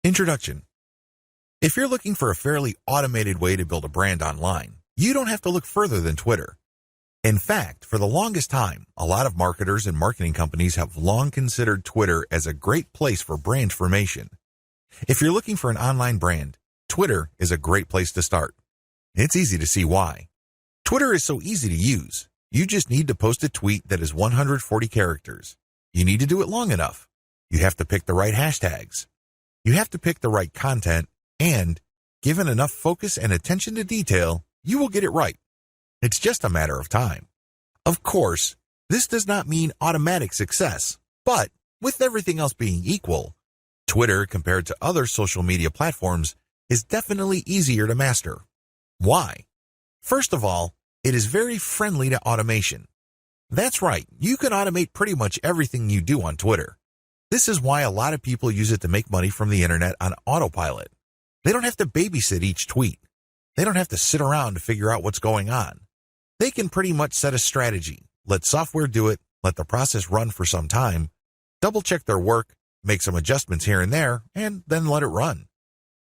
Introduction. If you're looking for a fairly automated way to build a brand online, you don't have to look further than Twitter. In fact, for the longest time, a lot of marketers and marketing companies have long considered Twitter as a great place for brand formation. If you're looking for an online brand, Twitter is a great place to start. It's easy to see why. Twitter is so easy to use. You just need to post a tweet that is 140 characters. You need to do it long enough. You have to pick the right hashtags. You have to pick the right content, and given enough focus and attention to detail, you will get it right. It's just a matter of time. Of course, this does not mean automatic success, but with everything else being equal, Twitter compared to other social media platforms is definitely easier to master. Why? First of all, it is very friendly to automation. That's right, you can automate pretty much everything you do on Twitter. This is why a lot of people use it to make money from the internet on autopilot. They don't have to babysit each tweet. They don't have to sit around to figure out what's going on. They can pretty much set a strategy, let software do it, let the process run for some time, double-check their work, make some adjustments here and there, and then let it run.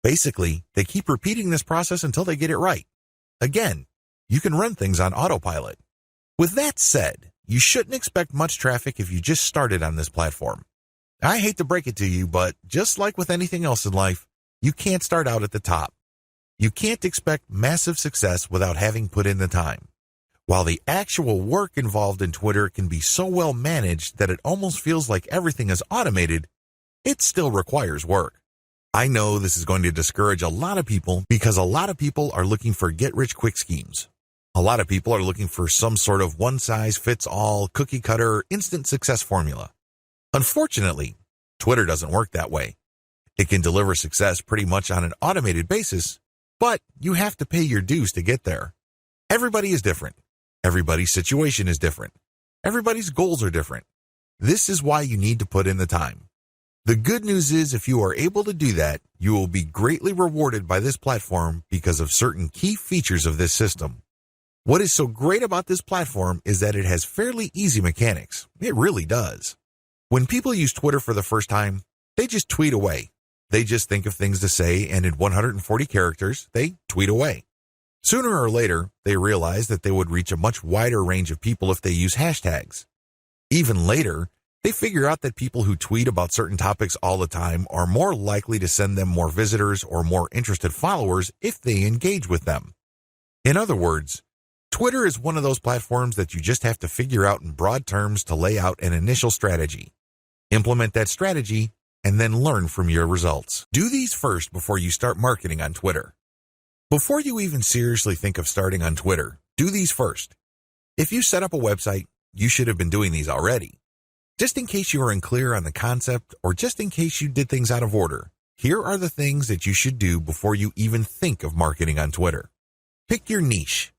Basically, they keep repeating this process until they get it right. Again, you can run things on autopilot. With that said, you shouldn't expect much traffic if you just started on this platform. I hate to break it to you, but just like with anything else in life, you can't start out at the top. You can't expect massive success without having put in the time. While the actual work involved in Twitter can be so well managed that it almost feels like everything is automated, it still requires work. I know this is going to discourage a lot of people because a lot of people are looking for get-rich-quick schemes. A lot of people are looking for some sort of one-size-fits-all, cookie-cutter, instant success formula. Unfortunately, Twitter doesn't work that way. It can deliver success pretty much on an automated basis, but you have to pay your dues to get there. Everybody is different. Everybody's situation is different. Everybody's goals are different. This is why you need to put in the time. The good news is if you are able to do that, you will be greatly rewarded by this platform because of certain key features of this system. What is so great about this platform is that it has fairly easy mechanics. It really does. When people use Twitter for the first time, they just tweet away. They just think of things to say, and in 140 characters, they tweet away. Sooner or later, they realize that they would reach a much wider range of people if they use hashtags. Even later, they figure out that people who tweet about certain topics all the time are more likely to send them more visitors or more interested followers if they engage with them. In other words, Twitter is one of those platforms that you just have to figure out in broad terms to lay out an initial strategy. Implement that strategy, and then learn from your results. Do these first before you start marketing on Twitter. Before you even seriously think of starting on Twitter, do these first. If you set up a website, you should have been doing these already. Just in case you are unclear on the concept or just in case you did things out of order, here are the things that you should do before you even think of marketing on Twitter. Pick your niche.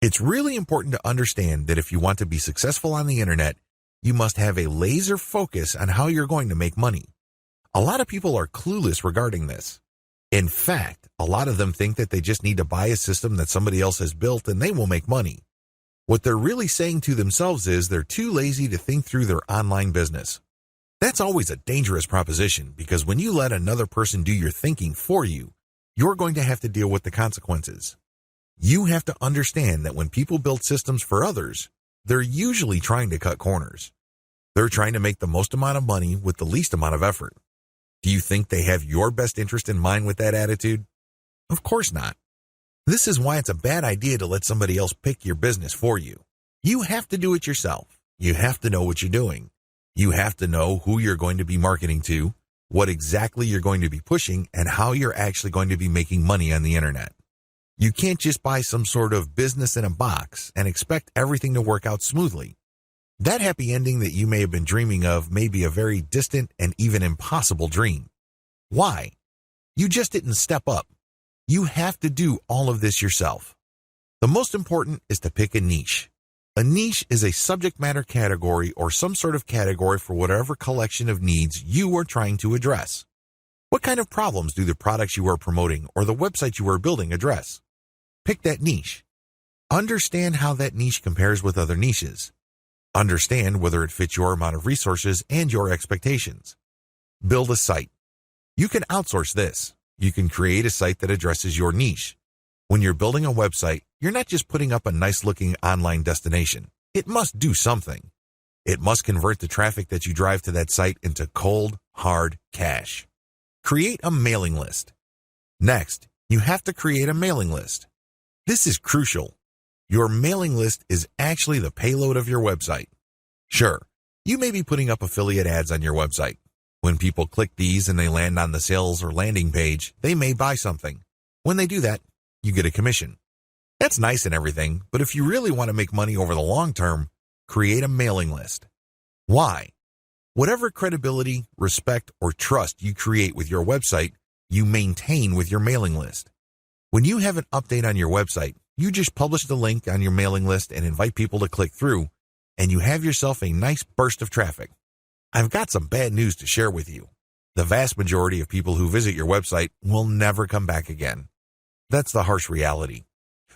It's really important to understand that if you want to be successful on the internet, you must have a laser focus on how you're going to make money. A lot of people are clueless regarding this. In fact, a lot of them think that they just need to buy a system that somebody else has built and they will make money. What they're really saying to themselves is they're too lazy to think through their online business. That's always a dangerous proposition because when you let another person do your thinking for you, you're going to have to deal with the consequences. You have to understand that when people build systems for others, they're usually trying to cut corners. They're trying to make the most amount of money with the least amount of effort. Do you think they have your best interest in mind with that attitude? Of course not. This is why it's a bad idea to let somebody else pick your business for you. You have to do it yourself. You have to know what you're doing. You have to know who you're going to be marketing to, what exactly you're going to be pushing, and how you're actually going to be making money on the internet. You can't just buy some sort of business in a box and expect everything to work out smoothly. That happy ending that you may have been dreaming of may be a very distant and even impossible dream. Why? You just didn't step up. You have to do all of this yourself. The most important is to pick a niche. A niche is a subject matter category or some sort of category for whatever collection of needs you are trying to address. What kind of problems do the products you are promoting or the website you are building address? Pick that niche. Understand how that niche compares with other niches. Understand whether it fits your amount of resources and your expectations. Build a site. You can outsource this. You can create a site that addresses your niche. When you're building a website, you're not just putting up a nice-looking online destination. It must do something. It must convert the traffic that you drive to that site into cold, hard cash. Create a mailing list. Next, you have to create a mailing list. This is crucial. Your mailing list is actually the payload of your website. Sure, you may be putting up affiliate ads on your website. When people click these and they land on the sales or landing page, they may buy something. When they do that, you get a commission. That's nice and everything, but if you really want to make money over the long term, create a mailing list. Why? Whatever credibility, respect, or trust you create with your website, you maintain with your mailing list. When you have an update on your website, you just publish the link on your mailing list and invite people to click through, and you have yourself a nice burst of traffic. I've got some bad news to share with you. The vast majority of people who visit your website will never come back again. That's the harsh reality.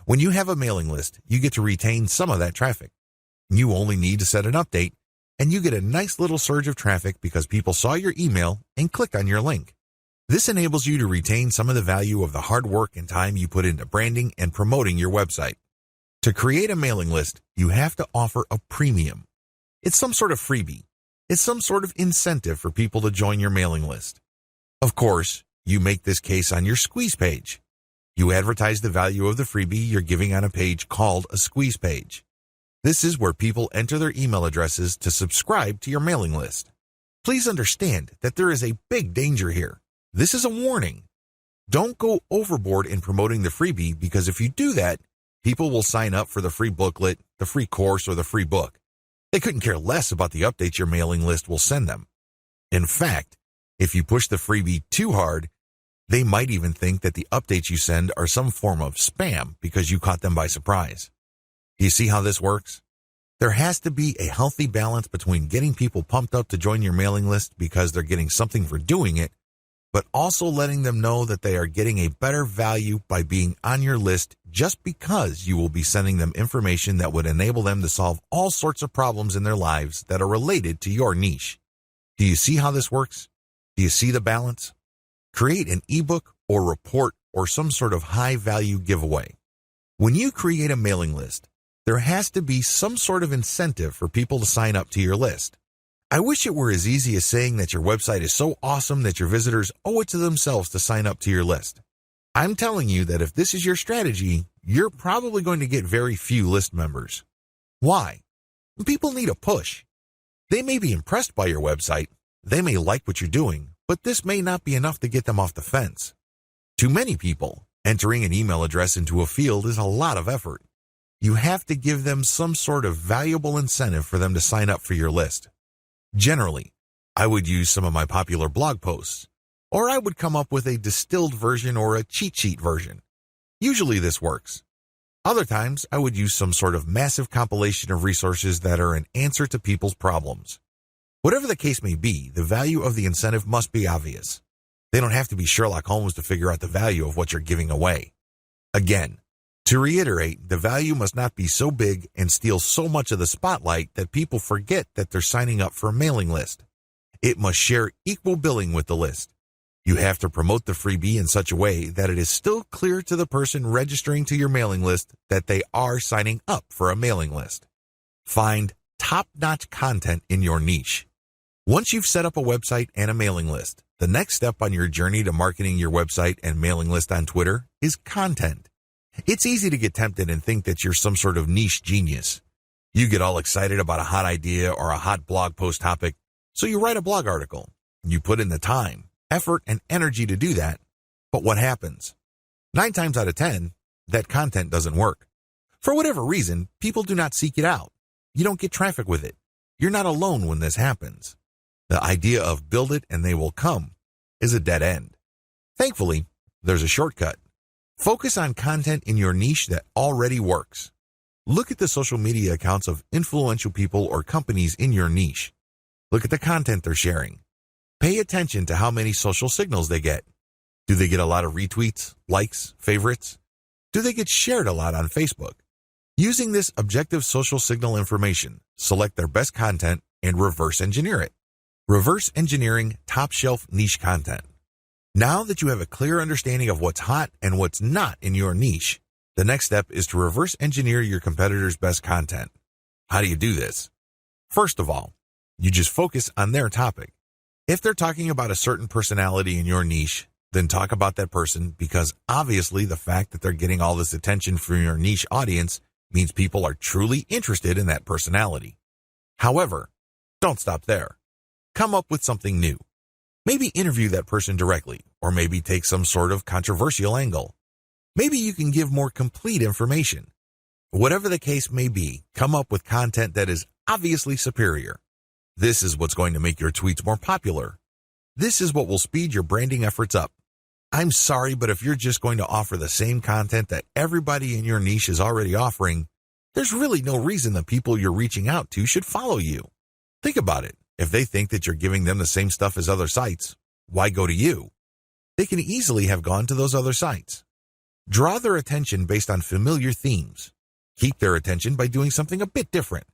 When you have a mailing list, you get to retain some of that traffic. You only need to set an update, and you get a nice little surge of traffic because people saw your email and clicked on your link. This enables you to retain some of the value of the hard work and time you put into branding and promoting your website. To create a mailing list, you have to offer a premium. It's some sort of freebie. It's some sort of incentive for people to join your mailing list. Of course, you make this case on your squeeze page. You advertise the value of the freebie you're giving on a page called a squeeze page. This is where people enter their email addresses to subscribe to your mailing list. Please understand that there is a big danger here. This is a warning. Don't go overboard in promoting the freebie because if you do that, people will sign up for the free booklet, the free course, or the free book. They couldn't care less about the updates your mailing list will send them. In fact, if you push the freebie too hard, they might even think that the updates you send are some form of spam because you caught them by surprise. Do you see how this works? There has to be a healthy balance between getting people pumped up to join your mailing list because they're getting something for doing it, but also letting them know that they are getting a better value by being on your list just because you will be sending them information that would enable them to solve all sorts of problems in their lives that are related to your niche. Do you see how this works? Do you see the balance? Create an ebook or report or some sort of high-value giveaway. When you create a mailing list, there has to be some sort of incentive for people to sign up to your list. I wish it were as easy as saying that your website is so awesome that your visitors owe it to themselves to sign up to your list. I'm telling you that if this is your strategy, you're probably going to get very few list members. Why? People need a push. They may be impressed by your website, they may like what you're doing, but this may not be enough to get them off the fence. To many people, entering an email address into a field is a lot of effort. You have to give them some sort of valuable incentive for them to sign up for your list. Generally, I would use some of my popular blog posts, or I would come up with a distilled version or a cheat sheet version. Usually this works. Other times, I would use some sort of massive compilation of resources that are an answer to people's problems. Whatever the case may be, the value of the incentive must be obvious. They don't have to be Sherlock Holmes to figure out the value of what you're giving away. Again, to reiterate, the value must not be so big and steal so much of the spotlight that people forget that they're signing up for a mailing list. It must share equal billing with the list. You have to promote the freebie in such a way that it is still clear to the person registering to your mailing list that they are signing up for a mailing list. Find top-notch content in your niche. Once you've set up a website and a mailing list, the next step on your journey to marketing your website and mailing list on Twitter is content. It's easy to get tempted and think that you're some sort of niche genius. You get all excited about a hot idea or a hot blog post topic, so you write a blog article. You put in the time, effort, and energy to do that, but what happens? 9 times out of 10, that content doesn't work. For whatever reason, people do not seek it out. You don't get traffic with it. You're not alone when this happens. The idea of build it and they will come is a dead end. Thankfully, there's a shortcut. Focus on content in your niche that already works. Look at the social media accounts of influential people or companies in your niche. Look at the content they're sharing. Pay attention to how many social signals they get. Do they get a lot of retweets, likes, favorites? Do they get shared a lot on Facebook? Using this objective social signal information, select their best content and reverse engineer it. Reverse engineering top-shelf niche content. Now that you have a clear understanding of what's hot and what's not in your niche, the next step is to reverse engineer your competitors' best content. How do you do this? First of all, you just focus on their topic. If they're talking about a certain personality in your niche, then talk about that person, because obviously the fact that they're getting all this attention from your niche audience means people are truly interested in that personality. However, don't stop there. Come up with something new. Maybe interview that person directly, or maybe take some sort of controversial angle. Maybe you can give more complete information. Whatever the case may be, come up with content that is obviously superior. This is what's going to make your tweets more popular. This is what will speed your branding efforts up. I'm sorry, but if you're just going to offer the same content that everybody in your niche is already offering, there's really no reason the people you're reaching out to should follow you. Think about it. If they think that you're giving them the same stuff as other sites, why go to you? They can easily have gone to those other sites. Draw their attention based on familiar themes. Keep their attention by doing something a bit different.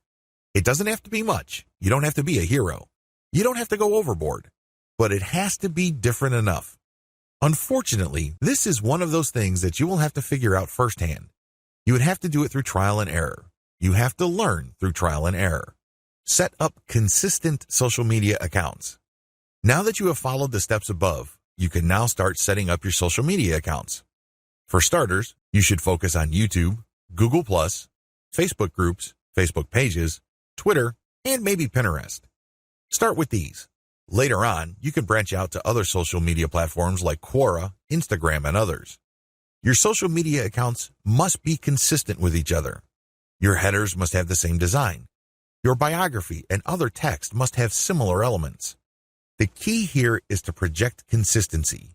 It doesn't have to be much. You don't have to be a hero. You don't have to go overboard. But it has to be different enough. Unfortunately, this is one of those things that you will have to figure out firsthand. You would have to do it through trial and error. You have to learn through trial and error. Set up consistent social media accounts. Now that you have followed the steps above, you can now start setting up your social media accounts. For starters, you should focus on YouTube, Google+, Facebook groups, Facebook pages, Twitter, and maybe Pinterest. Start with these. Later on, you can branch out to other social media platforms like Quora, Instagram, and others. Your social media accounts must be consistent with each other. Your headers must have the same design. Your biography and other text must have similar elements. The key here is to project consistency.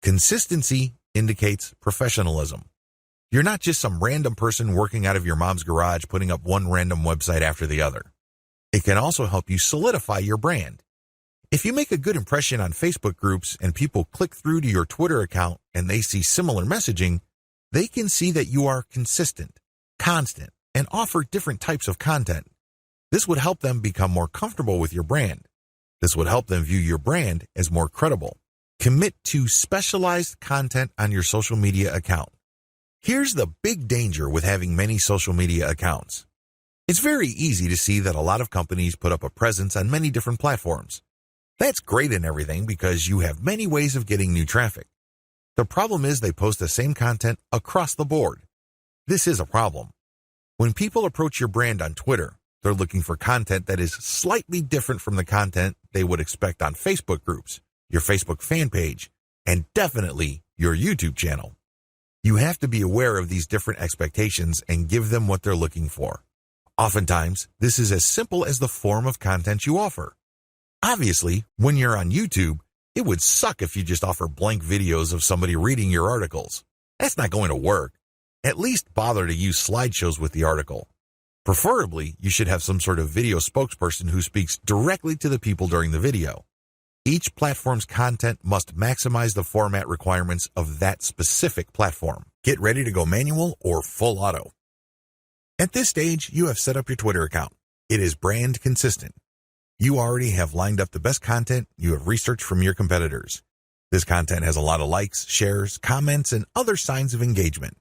Consistency indicates professionalism. You're not just some random person working out of your mom's garage putting up one random website after the other. It can also help you solidify your brand. If you make a good impression on Facebook groups and people click through to your Twitter account and they see similar messaging, they can see that you are consistent, constant, and offer different types of content. This would help them become more comfortable with your brand. This would help them view your brand as more credible. Commit to specialized content on your social media account. Here's the big danger with having many social media accounts. It's very easy to see that a lot of companies put up a presence on many different platforms. That's great and everything because you have many ways of getting new traffic. The problem is they post the same content across the board. This is a problem. When people approach your brand on Twitter, they're looking for content that is slightly different from the content they would expect on Facebook groups, your Facebook fan page, and definitely your YouTube channel. You have to be aware of these different expectations and give them what they're looking for. Oftentimes, this is as simple as the form of content you offer. Obviously, when you're on YouTube, it would suck if you just offer blank videos of somebody reading your articles. That's not going to work. At least bother to use slideshows with the article. Preferably, you should have some sort of video spokesperson who speaks directly to the people during the video. Each platform's content must maximize the format requirements of that specific platform. Get ready to go manual or full auto. At this stage, you have set up your Twitter account. It is brand consistent. You already have lined up the best content you have researched from your competitors. This content has a lot of likes, shares, comments, and other signs of engagement.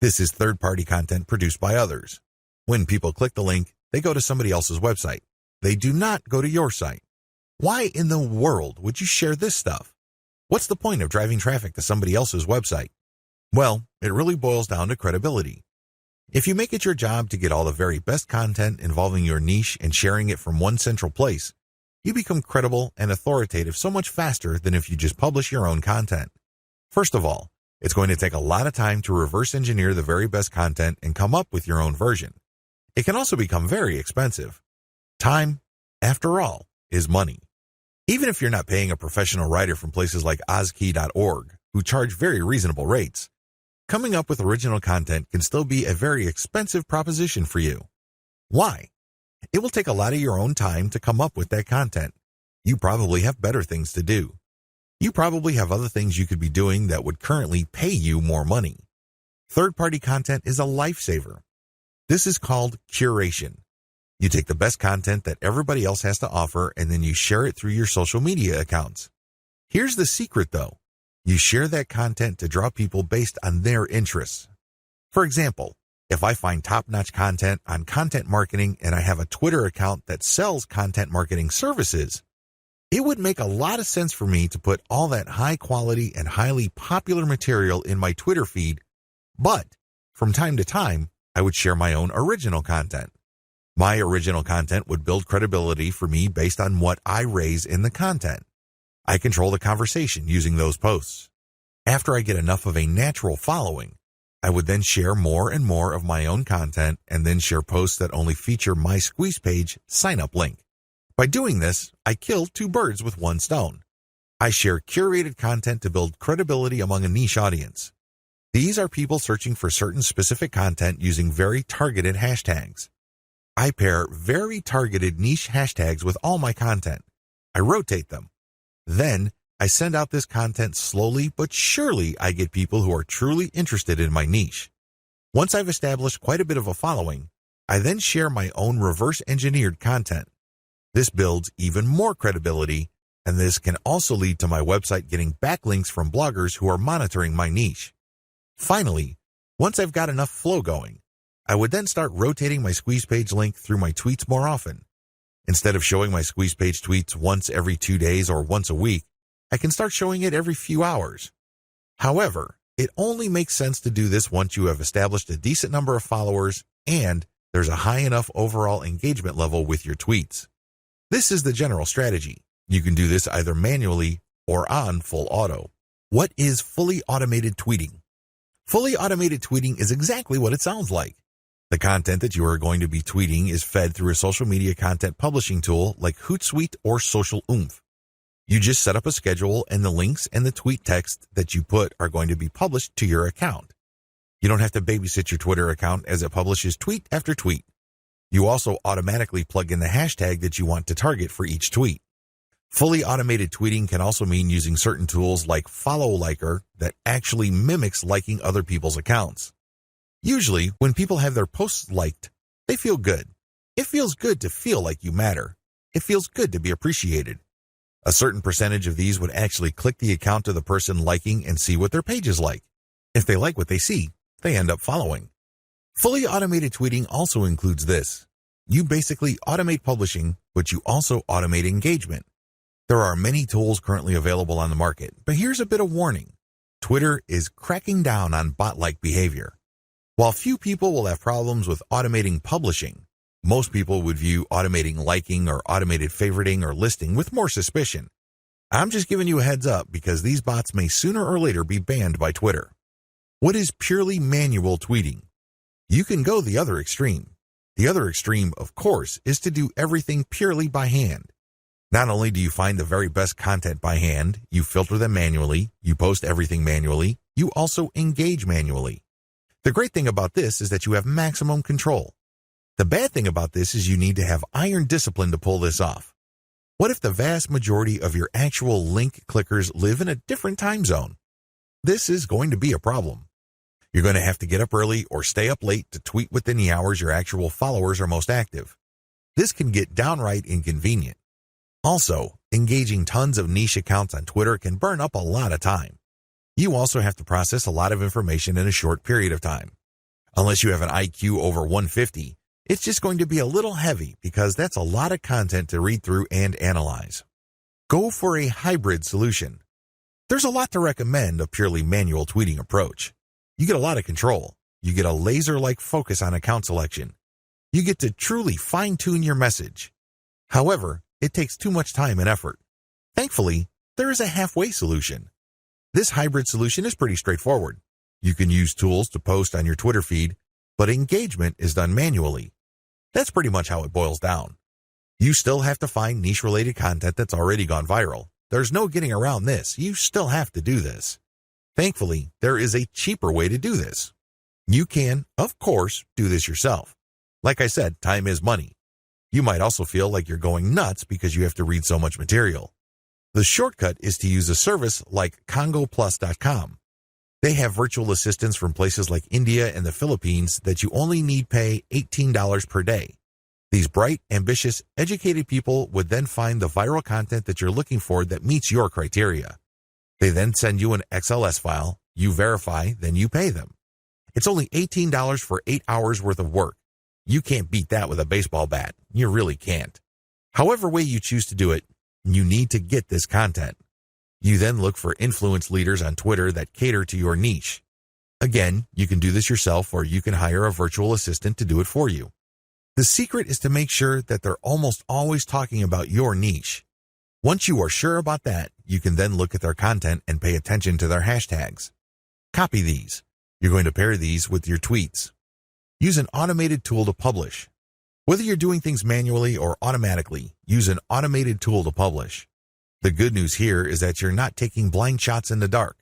This is third-party content produced by others. When people click the link, they go to somebody else's website. They do not go to your site. Why in the world would you share this stuff? What's the point of driving traffic to somebody else's website? Well, it really boils down to credibility. If you make it your job to get all the very best content involving your niche and sharing it from one central place, you become credible and authoritative so much faster than if you just publish your own content. First of all, it's going to take a lot of time to reverse engineer the very best content and come up with your own version. It can also become very expensive. Time, after all, is money. Even if you're not paying a professional writer from places like Ozkey.org, who charge very reasonable rates, coming up with original content can still be a very expensive proposition for you. Why? It will take a lot of your own time to come up with that content. You probably have better things to do. You probably have other things you could be doing that would currently pay you more money. Third-party content is a lifesaver. This is called curation. You take the best content that everybody else has to offer and then you share it through your social media accounts. Here's the secret though. You share that content to draw people based on their interests. For example, if I find top-notch content on content marketing and I have a Twitter account that sells content marketing services, it would make a lot of sense for me to put all that high-quality and highly popular material in my Twitter feed, but from time to time, I would share my own original content. My original content would build credibility for me based on what I raise in the content. I control the conversation using those posts. After I get enough of a natural following, I would then share more and more of my own content and then share posts that only feature my Squeeze Page sign-up link. By doing this, I kill two birds with one stone. I share curated content to build credibility among a niche audience. These are people searching for certain specific content using very targeted hashtags. I pair very targeted niche hashtags with all my content. I rotate them. Then, I send out this content slowly but surely. I get people who are truly interested in my niche. Once I've established quite a bit of a following, I then share my own reverse-engineered content. This builds even more credibility, and this can also lead to my website getting backlinks from bloggers who are monitoring my niche. Finally, once I've got enough flow going, I would then start rotating my Squeeze Page link through my tweets more often. Instead of showing my Squeeze Page tweets once every 2 days or once a week, I can start showing it every few hours. However, it only makes sense to do this once you have established a decent number of followers and there's a high enough overall engagement level with your tweets. This is the general strategy. You can do this either manually or on full auto. What is fully automated tweeting? Fully automated tweeting is exactly what it sounds like. The content that you are going to be tweeting is fed through a social media content publishing tool like Hootsuite or Social Oomph. You just set up a schedule and the links and the tweet text that you put are going to be published to your account. You don't have to babysit your Twitter account as it publishes tweet after tweet. You also automatically plug in the hashtag that you want to target for each tweet. Fully automated tweeting can also mean using certain tools like Follow Liker that actually mimics liking other people's accounts. Usually, when people have their posts liked, they feel good. It feels good to feel like you matter. It feels good to be appreciated. A certain percentage of these would actually click the account of the person liking and see what their page is like. If they like what they see, they end up following. Fully automated tweeting also includes this. You basically automate publishing, but you also automate engagement. There are many tools currently available on the market, but here's a bit of warning. Twitter is cracking down on bot-like behavior. While few people will have problems with automating publishing, most people would view automating liking or automated favoriting or listing with more suspicion. I'm just giving you a heads up because these bots may sooner or later be banned by Twitter. What is purely manual tweeting? You can go the other extreme. The other extreme, of course, is to do everything purely by hand. Not only do you find the very best content by hand, you filter them manually, you post everything manually, you also engage manually. The great thing about this is that you have maximum control. The bad thing about this is you need to have iron discipline to pull this off. What if the vast majority of your actual link clickers live in a different time zone? This is going to be a problem. You're going to have to get up early or stay up late to tweet within the hours your actual followers are most active. This can get downright inconvenient. Also, engaging tons of niche accounts on Twitter can burn up a lot of time. You also have to process a lot of information in a short period of time. Unless you have an IQ over 150, it's just going to be a little heavy because that's a lot of content to read through and analyze. Go for a hybrid solution. There's a lot to recommend a purely manual tweeting approach. You get a lot of control. You get a laser-like focus on account selection. You get to truly fine-tune your message. However, it takes too much time and effort. Thankfully, there is a halfway solution. This hybrid solution is pretty straightforward. You can use tools to post on your Twitter feed, but engagement is done manually. That's pretty much how it boils down. You still have to find niche-related content that's already gone viral. There's no getting around this. You still have to do this. Thankfully, there is a cheaper way to do this. You can, of course, do this yourself. Like I said, time is money. You might also feel like you're going nuts because you have to read so much material. The shortcut is to use a service like CongoPlus.com. They have virtual assistants from places like India and the Philippines that you only need pay $18 per day. These bright, ambitious, educated people would then find the viral content that you're looking for that meets your criteria. They then send you an XLS file, you verify, then you pay them. It's only $18 for 8 hours worth of work. You can't beat that with a baseball bat. You really can't. However way you choose to do it, you need to get this content. You then look for influence leaders on Twitter that cater to your niche. Again, you can do this yourself or you can hire a virtual assistant to do it for you. The secret is to make sure that they're almost always talking about your niche. Once you are sure about that, you can then look at their content and pay attention to their hashtags. Copy these. You're going to pair these with your tweets. Use an automated tool to publish. Whether you're doing things manually or automatically, use an automated tool to publish. The good news here is that you're not taking blind shots in the dark.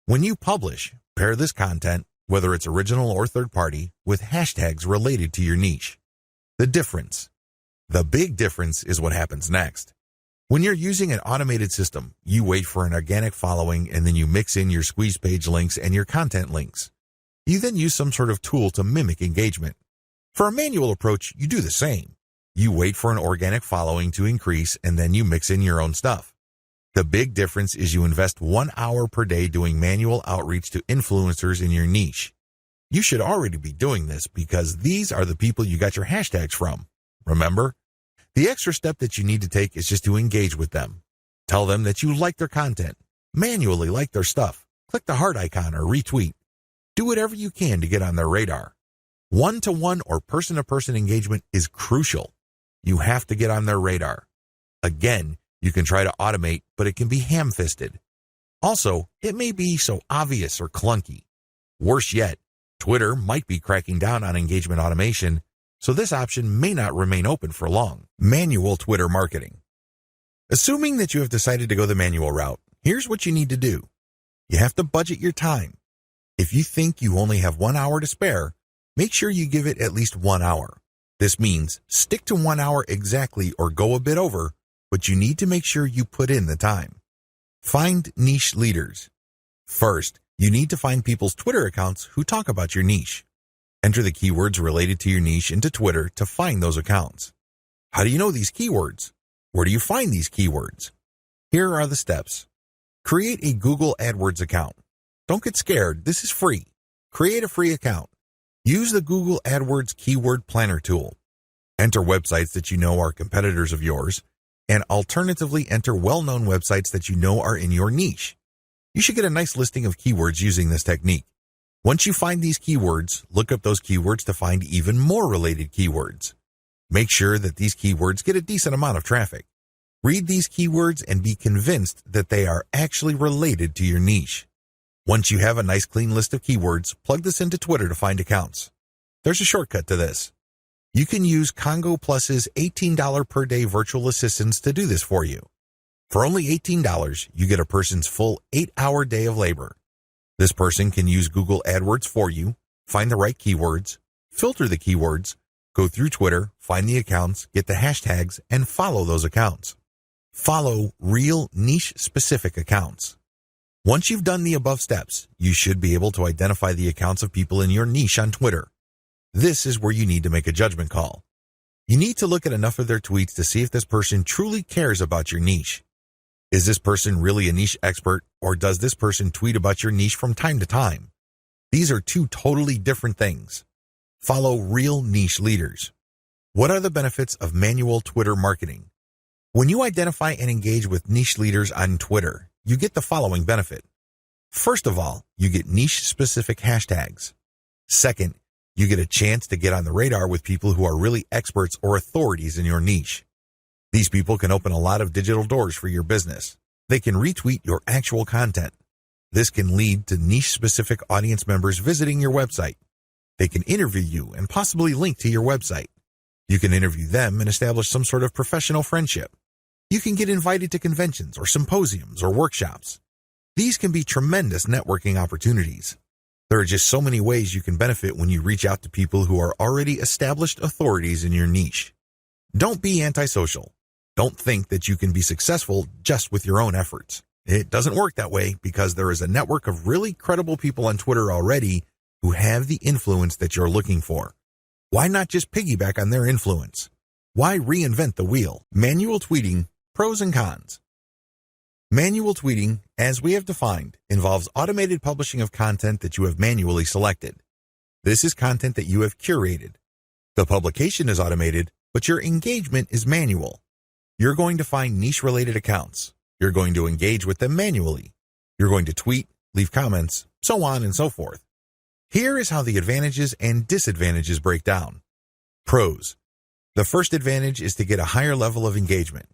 When you publish, pair this content, whether it's original or third-party, with hashtags related to your niche. The big difference is what happens next. When you're using an automated system, you wait for an organic following and then you mix in your squeeze page links and your content links. You then use some sort of tool to mimic engagement. For a manual approach, you do the same. You wait for an organic following to increase and then you mix in your own stuff. The big difference is you invest 1 hour per day doing manual outreach to influencers in your niche. You should already be doing this because these are the people you got your hashtags from. Remember? The extra step that you need to take is just to engage with them. Tell them that you like their content. Manually like their stuff. Click the heart icon or retweet. Do whatever you can to get on their radar. One-to-one or person-to-person engagement is crucial. You have to get on their radar. Again, you can try to automate, but it can be ham-fisted. Also, it may be so obvious or clunky. Worse yet, Twitter might be cracking down on engagement automation, so this option may not remain open for long. Manual Twitter marketing. Assuming that you have decided to go the manual route, here's what you need to do. You have to budget your time. If you think you only have 1 hour to spare, make sure you give it at least 1 hour. This means stick to 1 hour exactly or go a bit over, but you need to make sure you put in the time. Find niche leaders. First, you need to find people's Twitter accounts who talk about your niche. Enter the keywords related to your niche into Twitter to find those accounts. How do you know these keywords? Where do you find these keywords? Here are the steps. Create a Google AdWords account. Don't get scared, this is free. Create a free account. Use the Google AdWords Keyword Planner tool. Enter websites that you know are competitors of yours, and alternatively enter well-known websites that you know are in your niche. You should get a nice listing of keywords using this technique. Once you find these keywords, look up those keywords to find even more related keywords. Make sure that these keywords get a decent amount of traffic. Read these keywords and be convinced that they are actually related to your niche. Once you have a nice clean list of keywords, plug this into Twitter to find accounts. There's a shortcut to this. You can use Congo Plus's $18 per day virtual assistants to do this for you. For only $18, you get a person's full 8-hour day of labor. This person can use Google AdWords for you, find the right keywords, filter the keywords, go through Twitter, find the accounts, get the hashtags, and follow those accounts. Follow real niche-specific accounts. Once you've done the above steps, you should be able to identify the accounts of people in your niche on Twitter. This is where you need to make a judgment call. You need to look at enough of their tweets to see if this person truly cares about your niche. Is this person really a niche expert, or does this person tweet about your niche from time to time? These are two totally different things. Follow real niche leaders. What are the benefits of manual Twitter marketing? When you identify and engage with niche leaders on Twitter, you get the following benefit. First of all, you get niche-specific hashtags. Second, you get a chance to get on the radar with people who are really experts or authorities in your niche. These people can open a lot of digital doors for your business. They can retweet your actual content. This can lead to niche-specific audience members visiting your website. They can interview you and possibly link to your website. You can interview them and establish some sort of professional friendship. You can get invited to conventions or symposiums or workshops. These can be tremendous networking opportunities. There are just so many ways you can benefit when you reach out to people who are already established authorities in your niche. Don't be antisocial. Don't think that you can be successful just with your own efforts. It doesn't work that way because there is a network of really credible people on Twitter already who have the influence that you're looking for. Why not just piggyback on their influence? Why reinvent the wheel? Manual tweeting, pros and cons. Manual tweeting, as we have defined, involves automated publishing of content that you have manually selected. This is content that you have curated. The publication is automated, but your engagement is manual. You're going to find niche-related accounts. You're going to engage with them manually. You're going to tweet, leave comments, so on and so forth. Here is how the advantages and disadvantages break down. Pros. The first advantage is to get a higher level of engagement.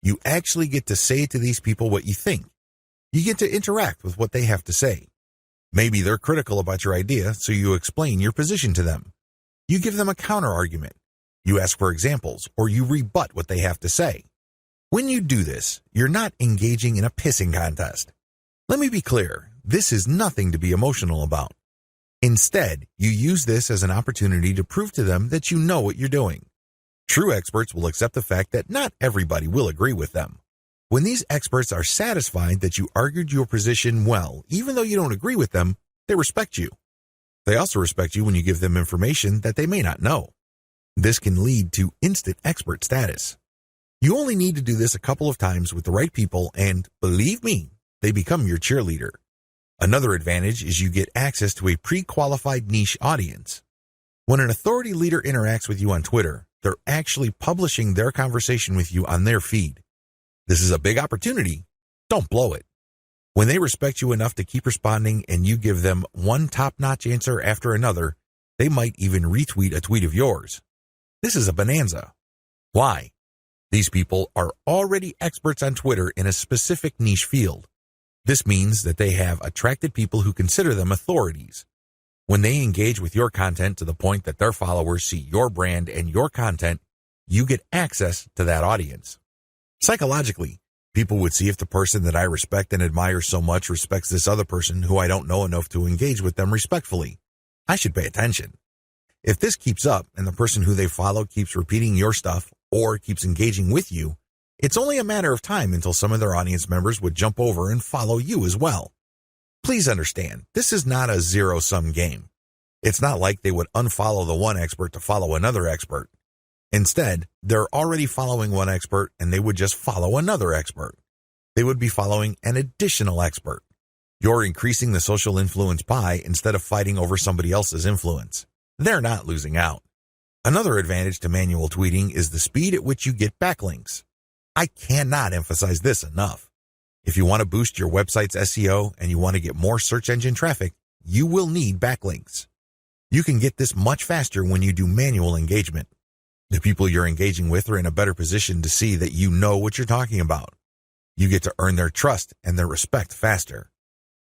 You actually get to say to these people what you think. You get to interact with what they have to say. Maybe they're critical about your idea, so you explain your position to them. You give them a counter-argument. You ask for examples, or you rebut what they have to say. When you do this, you're not engaging in a pissing contest. Let me be clear, this is nothing to be emotional about. Instead, you use this as an opportunity to prove to them that you know what you're doing. True experts will accept the fact that not everybody will agree with them. When these experts are satisfied that you argued your position well, even though you don't agree with them, they respect you. They also respect you when you give them information that they may not know. This can lead to instant expert status. You only need to do this a couple of times with the right people and, believe me, they become your cheerleader. Another advantage is you get access to a pre-qualified niche audience. When an authority leader interacts with you on Twitter, they're actually publishing their conversation with you on their feed. This is a big opportunity. Don't blow it. When they respect you enough to keep responding and you give them one top-notch answer after another, they might even retweet a tweet of yours. This is a bonanza. Why? These people are already experts on Twitter in a specific niche field. This means that they have attracted people who consider them authorities. When they engage with your content to the point that their followers see your brand and your content, you get access to that audience. Psychologically, people would see if the person that I respect and admire so much respects this other person who I don't know enough to engage with them respectfully. I should pay attention. If this keeps up and the person who they follow keeps repeating your stuff or keeps engaging with you, it's only a matter of time until some of their audience members would jump over and follow you as well. Please understand, this is not a zero-sum game. It's not like they would unfollow the one expert to follow another expert. Instead, they're already following one expert and they would just follow another expert. They would be following an additional expert. You're increasing the social influence pie instead of fighting over somebody else's influence. They're not losing out. Another advantage to manual tweeting is the speed at which you get backlinks. I cannot emphasize this enough. If you want to boost your website's SEO and you want to get more search engine traffic, you will need backlinks. You can get this much faster when you do manual engagement. The people you're engaging with are in a better position to see that you know what you're talking about. You get to earn their trust and their respect faster.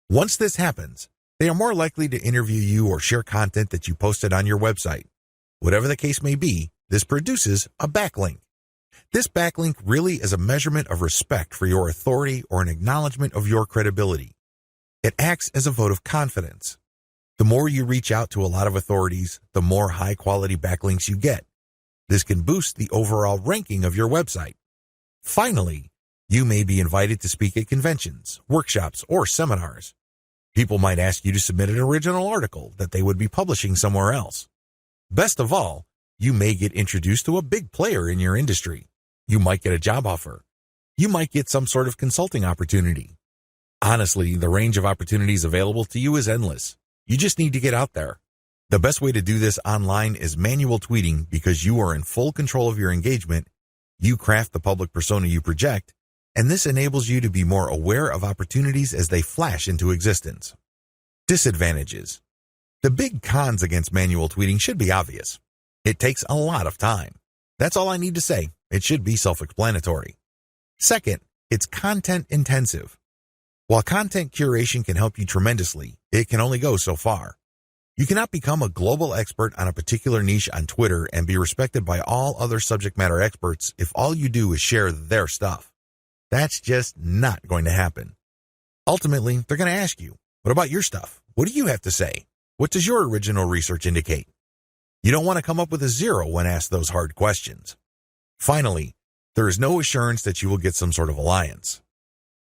Once this happens, they are more likely to interview you or share content that you posted on your website. Whatever the case may be, this produces a backlink. This backlink really is a measurement of respect for your authority or an acknowledgement of your credibility. It acts as a vote of confidence. The more you reach out to a lot of authorities, the more high-quality backlinks you get. This can boost the overall ranking of your website. Finally, you may be invited to speak at conventions, workshops, or seminars. People might ask you to submit an original article that they would be publishing somewhere else. Best of all, you may get introduced to a big player in your industry. You might get a job offer. You might get some sort of consulting opportunity. Honestly, the range of opportunities available to you is endless. You just need to get out there. The best way to do this online is manual tweeting because you are in full control of your engagement, you craft the public persona you project, and this enables you to be more aware of opportunities as they flash into existence. Disadvantages. The big cons against manual tweeting should be obvious. It takes a lot of time. That's all I need to say. It should be self-explanatory. Second, it's content intensive. While content curation can help you tremendously, it can only go so far. You cannot become a global expert on a particular niche on Twitter and be respected by all other subject matter experts if all you do is share their stuff. That's just not going to happen. Ultimately, they're going to ask you, what about your stuff? What do you have to say? What does your original research indicate? You don't want to come up with a zero when asked those hard questions. Finally, there is no assurance that you will get some sort of alliance.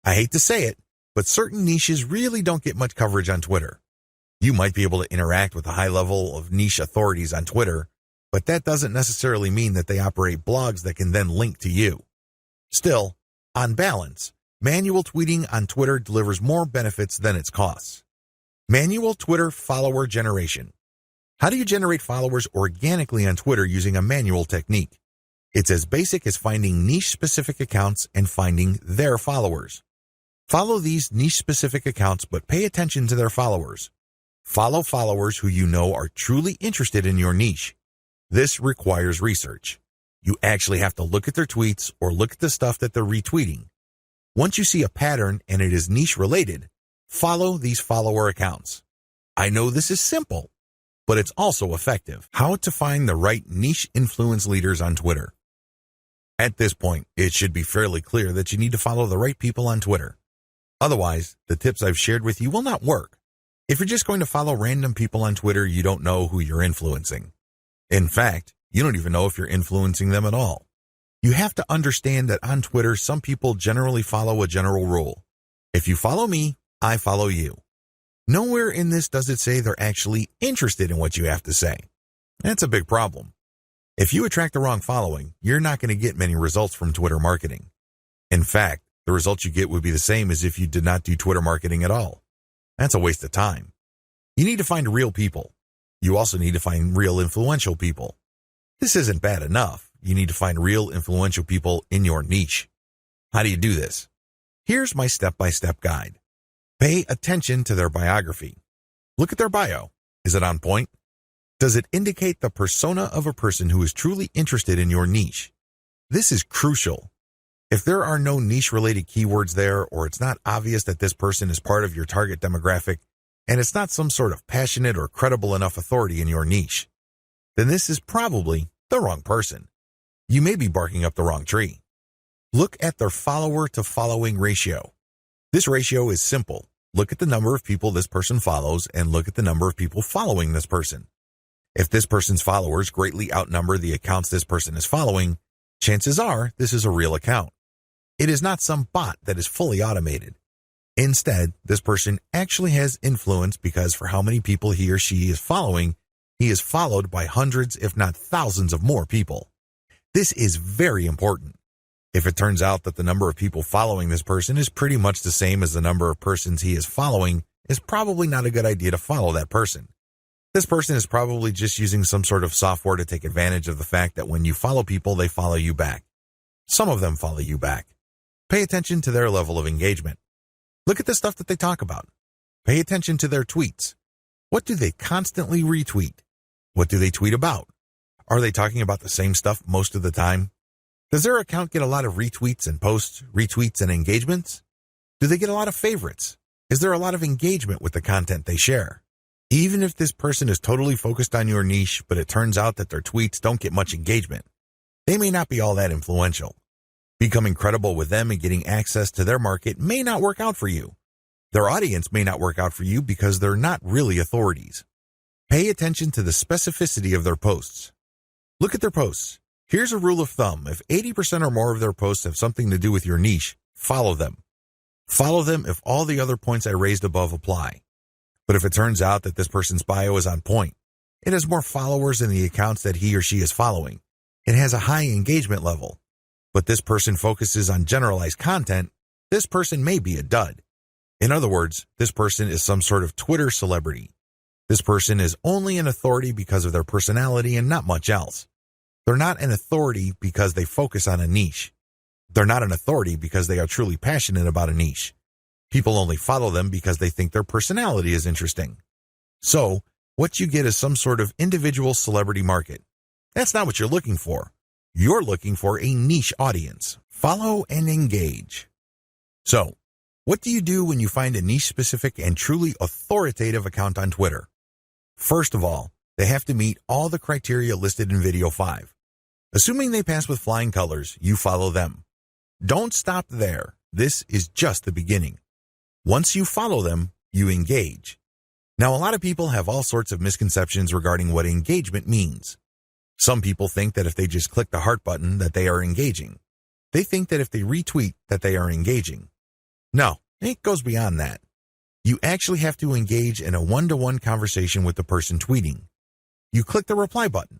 I hate to say it, but certain niches really don't get much coverage on Twitter. You might be able to interact with a high level of niche authorities on Twitter, but that doesn't necessarily mean that they operate blogs that can then link to you. Still, on balance, Manual tweeting on Twitter delivers more benefits than its costs. Manual Twitter follower generation. How do you generate followers organically on Twitter using a manual technique? It's as basic as finding niche-specific accounts and finding their followers. Follow these niche-specific accounts, but pay attention to their followers. Follow followers who you know are truly interested in your niche. This requires research. You actually have to look at their tweets or look at the stuff that they're retweeting. Once you see a pattern and it is niche-related, follow these follower accounts. I know this is simple, but it's also effective. How to find the right niche influence leaders on Twitter. At this point, it should be fairly clear that you need to follow the right people on Twitter. Otherwise, the tips I've shared with you will not work. If you're just going to follow random people on Twitter, you don't know who you're influencing. In fact, you don't even know if you're influencing them at all. You have to understand that on Twitter, some people generally follow a general rule. If you follow me, I follow you. Nowhere in this does it say they're actually interested in what you have to say. That's a big problem. If you attract the wrong following, you're not going to get many results from Twitter marketing. In fact, the results you get would be the same as if you did not do Twitter marketing at all. That's a waste of time. You need to find real people. You also need to find real influential people. This isn't bad enough. You need to find real influential people in your niche. How do you do this? Here's my step-by-step guide. Pay attention to their biography. Look at their bio. Is it on point? Does it indicate the persona of a person who is truly interested in your niche? This is crucial. If there are no niche-related keywords there, or it's not obvious that this person is part of your target demographic, and it's not some sort of passionate or credible enough authority in your niche, then this is probably the wrong person. You may be barking up the wrong tree. Look at their follower-to-following ratio. This ratio is simple. Look at the number of people this person follows and look at the number of people following this person. If this person's followers greatly outnumber the accounts this person is following, chances are this is a real account. It is not some bot that is fully automated. Instead, this person actually has influence because for how many people he or she is following, he is followed by hundreds, if not thousands of more people. This is very important. If it turns out that the number of people following this person is pretty much the same as the number of persons he is following, it's probably not a good idea to follow that person. This person is probably just using some sort of software to take advantage of the fact that when you follow people, they follow you back. Some of them follow you back. Pay attention to their level of engagement. Look at the stuff that they talk about. Pay attention to their tweets. What do they constantly retweet? What do they tweet about? Are they talking about the same stuff most of the time? Does their account get a lot of retweets and posts, retweets and engagements? Do they get a lot of favorites? Is there a lot of engagement with the content they share? Even if this person is totally focused on your niche, but it turns out that their tweets don't get much engagement, they may not be all that influential. Becoming credible with them and getting access to their market may not work out for you. Their audience may not work out for you because they're not really authorities. Pay attention to the specificity of their posts. Look at their posts. Here's a rule of thumb. If 80% or more of their posts have something to do with your niche, follow them. Follow them if all the other points I raised above apply. But if it turns out that this person's bio is on point, it has more followers than the accounts that he or she is following, it has a high engagement level, but this person focuses on generalized content, this person may be a dud. In other words, this person is some sort of Twitter celebrity. This person is only an authority because of their personality and not much else. They're not an authority because they focus on a niche. They're not an authority because they are truly passionate about a niche. People only follow them because they think their personality is interesting. So, what you get is some sort of individual celebrity market. That's not what you're looking for. You're looking for a niche audience. Follow and engage. So, what do you do when you find a niche-specific and truly authoritative account on Twitter? First of all, they have to meet all the criteria listed in Video 5. Assuming they pass with flying colors, you follow them. Don't stop there. This is just the beginning. Once you follow them, you engage. Now, a lot of people have all sorts of misconceptions regarding what engagement means. Some people think that if they just click the heart button that they are engaging. They think that if they retweet that they are engaging. No, it goes beyond that. You actually have to engage in a one-to-one conversation with the person tweeting. You click the reply button.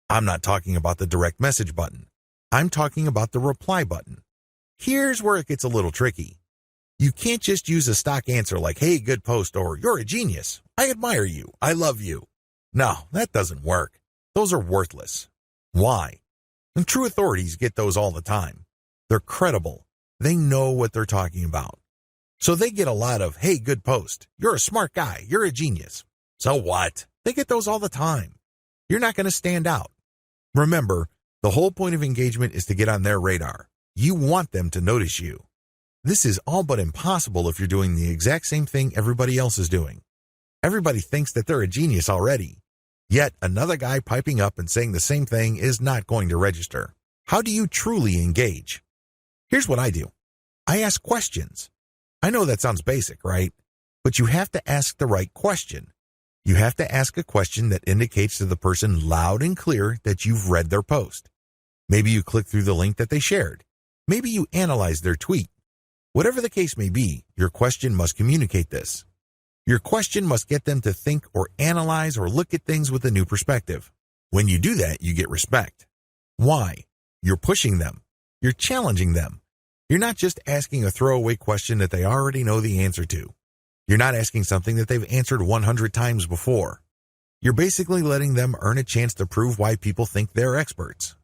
I'm not talking about the direct message button. I'm talking about the reply button. Here's where it gets a little tricky. You can't just use a stock answer like, hey, good post, or you're a genius. I admire you. I love you. No, that doesn't work. Those are worthless. Why? And true authorities get those all the time. They're credible. They know what they're talking about. So they get a lot of, hey, good post. You're a smart guy. You're a genius. So what? They get those all the time. You're not going to stand out. Remember, the whole point of engagement is to get on their radar. You want them to notice you. This is all but impossible if you're doing the exact same thing everybody else is doing. Everybody thinks that they're a genius already. Yet another guy piping up and saying the same thing is not going to register. How do you truly engage? Here's what I do. I ask questions. I know that sounds basic, right? But you have to ask the right question. You have to ask a question that indicates to the person loud and clear that you've read their post. Maybe you click through the link that they shared. Maybe you analyze their tweet. Whatever the case may be, your question must communicate this. Your question must get them to think or analyze or look at things with a new perspective. When you do that, you get respect. Why? You're pushing them. You're challenging them. You're not just asking a throwaway question that they already know the answer to. You're not asking something that they've answered 100 times before. You're basically letting them earn a chance to prove why people think they're experts.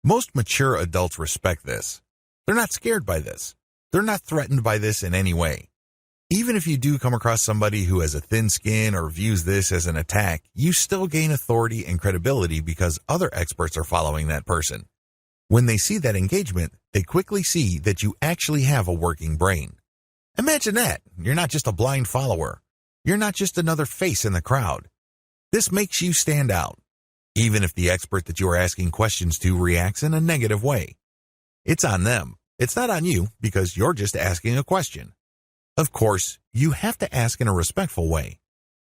Most mature adults respect this. They're not scared by this. They're not threatened by this in any way. Even if you do come across somebody who has a thin skin or views this as an attack, you still gain authority and credibility because other experts are following that person. When they see that engagement, they quickly see that you actually have a working brain. Imagine that. You're not just a blind follower. You're not just another face in the crowd. This makes you stand out, even if the expert that you are asking questions to reacts in a negative way. It's on them. It's not on you because you're just asking a question. Of course, you have to ask in a respectful way.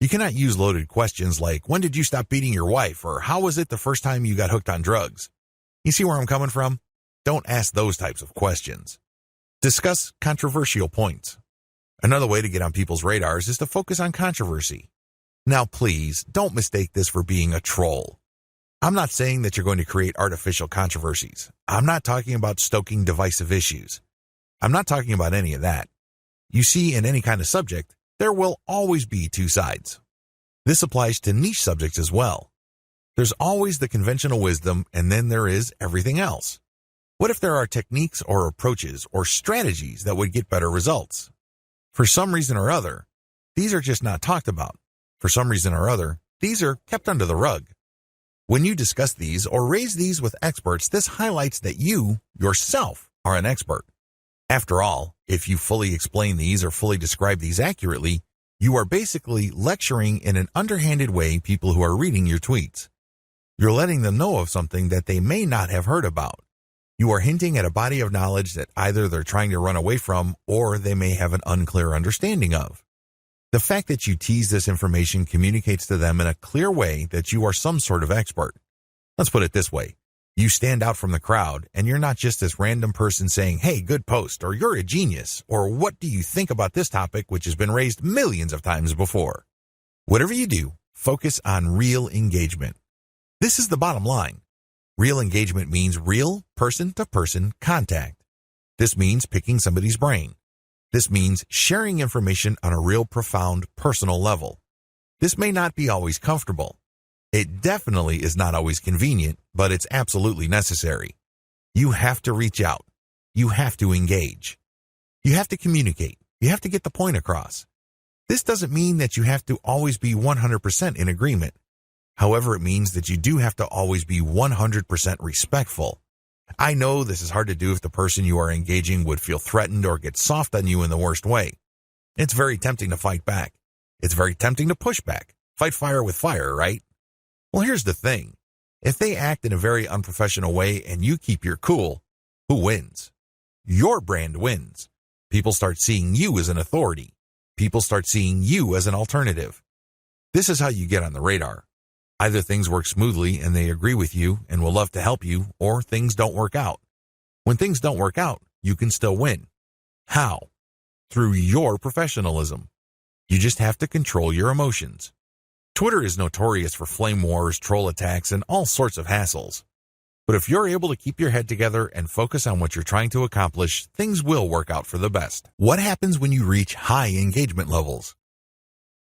You cannot use loaded questions like, when did you stop beating your wife? Or how was it the first time you got hooked on drugs? You see where I'm coming from? Don't ask those types of questions. Discuss controversial points. Another way to get on people's radars is to focus on controversy. Now please, don't mistake this for being a troll. I'm not saying that you're going to create artificial controversies. I'm not talking about stoking divisive issues. I'm not talking about any of that. You see, in any kind of subject, there will always be two sides. This applies to niche subjects as well. There's always the conventional wisdom, and then there is everything else. What if there are techniques or approaches or strategies that would get better results? For some reason or other, these are just not talked about. For some reason or other, these are kept under the rug. When you discuss these or raise these with experts, this highlights that you, yourself, are an expert. After all, if you fully explain these or fully describe these accurately, you are basically lecturing in an underhanded way people who are reading your tweets. You're letting them know of something that they may not have heard about. You are hinting at a body of knowledge that either they're trying to run away from or they may have an unclear understanding of. The fact that you tease this information communicates to them in a clear way that you are some sort of expert. Let's put it this way. You stand out from the crowd, and you're not just this random person saying, hey, good post, or you're a genius, or what do you think about this topic which has been raised millions of times before? Whatever you do, focus on real engagement. This is the bottom line. Real engagement means real person-to-person contact. This means picking somebody's brain. This means sharing information on a real profound personal level. This may not be always comfortable. It definitely is not always convenient, but it's absolutely necessary. You have to reach out. You have to engage. You have to communicate. You have to get the point across. This doesn't mean that you have to always be 100% in agreement. However, it means that you do have to always be 100% respectful. I know this is hard to do if the person you are engaging would feel threatened or get soft on you in the worst way. It's very tempting to fight back. It's very tempting to push back. Fight fire with fire, right? Well, here's the thing. If they act in a very unprofessional way and you keep your cool, who wins? Your brand wins. People start seeing you as an authority. People start seeing you as an alternative. This is how you get on the radar. Either things work smoothly and they agree with you and will love to help you, or things don't work out. When things don't work out, you can still win. How? Through your professionalism. You just have to control your emotions. Twitter is notorious for flame wars, troll attacks, and all sorts of hassles. But if you're able to keep your head together and focus on what you're trying to accomplish, things will work out for the best. What happens when you reach high engagement levels?